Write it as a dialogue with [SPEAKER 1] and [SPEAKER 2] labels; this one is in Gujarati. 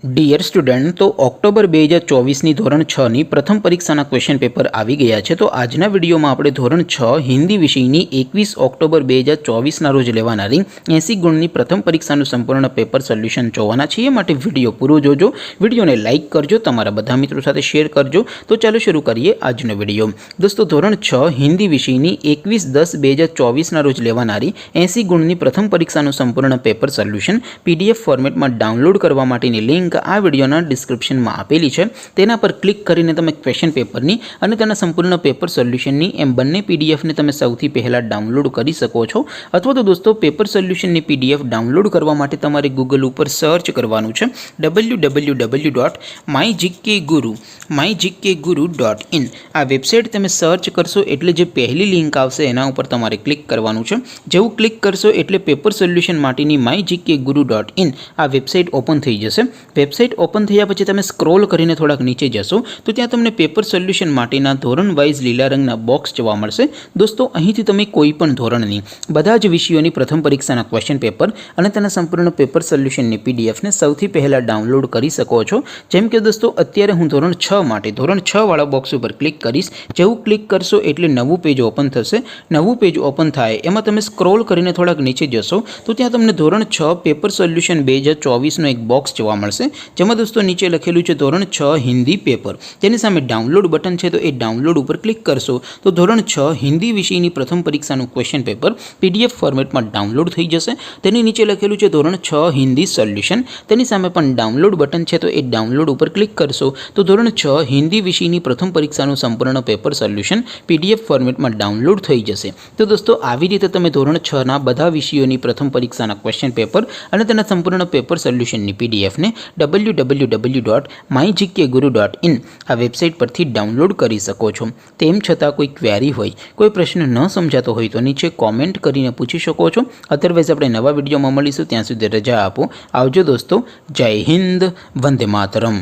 [SPEAKER 1] ડિયર સ્ટુડન્ટ, તો ઓક્ટોબર 2024ની ધોરણ 6ની પ્રથમ પરીક્ષાના ક્વેશ્ચન પેપર આવી ગયા છે. તો આજના વિડીયોમાં આપણે ધોરણ 6 હિન્દી વિષયની 21 ઓક્ટોબર 2024ના રોજ લેવાનારી 80 ગુણની પ્રથમ પરીક્ષાનું સંપૂર્ણ પેપર સોલ્યુશન જોવાના છીએ. માટે વિડીયો પૂરો જોજો, વિડીયોને લાઇક કરજો, તમારા બધા મિત્રો સાથે શેર કરજો. તો ચાલો શરૂ કરીએ આજનો વિડીયો. દોસ્તો, ધોરણ 6 હિન્દી વિષયની 21/10/2024ના રોજ લેવાનારી 80 ગુણની પ્રથમ પરીક્ષાનું સંપૂર્ણ પેપર સોલ્યુશન PDF ફોર્મેટમાં ડાઉનલોડ કરવા માટેની લિંક આ વિડીયોના ડિસ્ક્રિપ્શનમાં આપેલી છે. તેના પર ક્લિક કરીને તમે ક્વેશ્ચન પેપરની અને તેના સંપૂર્ણ પેપર સોલ્યુશનની એમ બંને પીડીએફને તમે સૌથી પહેલાં ડાઉનલોડ કરી શકો છો. અથવા તો દોસ્તો, પેપર સોલ્યુશનની PDF ડાઉનલોડ કરવા માટે તમારે ગૂગલ ઉપર સર્ચ કરવાનું છે www.mygkguru.in. આ વેબસાઇટ તમે સર્ચ કરશો એટલે જે પહેલી લિંક આવશે એના ઉપર તમારે ક્લિક કરવાનું છે. જેવું ક્લિક કરશો એટલે પેપર સોલ્યુશન માટેની mygkguru.in આ વેબસાઇટ ઓપન થઈ જશે. વેબસાઇટ ઓપન થયા પછી તમે સ્ક્રોલ કરીને થોડાક નીચે જશો તો ત્યાં તમને પેપર સોલ્યુશન માટેના ધોરણ વાઇઝ લીલા રંગના બોક્સ જોવા મળશે. દોસ્તો, અહીંથી તમે કોઈ પણ ધોરણની બધા જ વિષયોની પ્રથમ પરીક્ષાના ક્વેશ્ચન પેપર અને તેના સંપૂર્ણ પેપર સોલ્યુશનની PDFને સૌથી પહેલાં ડાઉનલોડ કરી શકો છો. જેમ કે દોસ્તો, અત્યારે હું ધોરણ 6 માટે ધોરણ 6 વાળા બોક્સ ઉપર ક્લિક કરીશ. જેવું ક્લિક કરશો એટલે નવું પેજ ઓપન થશે. નવું પેજ ઓપન થાય એમાં તમે સ્ક્રોલ કરીને થોડાક નીચે જશો તો ત્યાં તમને ધોરણ 6 પેપર સોલ્યુશન 2024નો એક બોક્સ જોવા મળશે. જેમાં દોસ્તો નીચે લખેલું છે ધોરણ 6 હિન્દી પેપર. તેની સામે ડાઉનલોડ બટન છે, તો એ ડાઉનલોડ ઉપર ક્લિક કરશો તો ધોરણ 6 હિન્દી વિષયની પ્રથમ પરીક્ષાનું ક્વેશ્ચન પેપર PDF ફોર્મેટમાં ડાઉનલોડ થઈ જશે. તેની નીચે લખેલું છે ધોરણ 6 હિન્દી સોલ્યુશન. તેની સામે પણ ડાઉનલોડ બટન છે, તો એ ડાઉનલોડ ઉપર ક્લિક કરશો તો ધોરણ 6 હિન્દી વિષયની પ્રથમ પરીક્ષાનું સંપૂર્ણ પેપર સોલ્યુશન PDF ફોર્મેટમાં ડાઉનલોડ થઈ જશે. તો દોસ્તો, આવી રીતે તમે ધોરણ 6ના બધા વિષયોની પ્રથમ પરીક્ષાના ક્વેશ્ચન પેપર અને તેના સંપૂર્ણ પેપર સોલ્યુશનની PDFને www.mygkguru.in આ વેબસાઇટ પરથી ડાઉનલોડ કરી શકો છો. તેમ છતાં કોઈ ક્વેરી હોય, કોઈ પ્રશ્ન ન સમજાતો હોય તો નીચે કોમેન્ટ કરીને પૂછી શકો છો. અધરવાઇઝ આપણે નવા વિડીયોમાં મળીશું. ત્યાં સુધી રજા આપો. આવજો દોસ્તો. જય હિન્દ. વંદે માતરમ.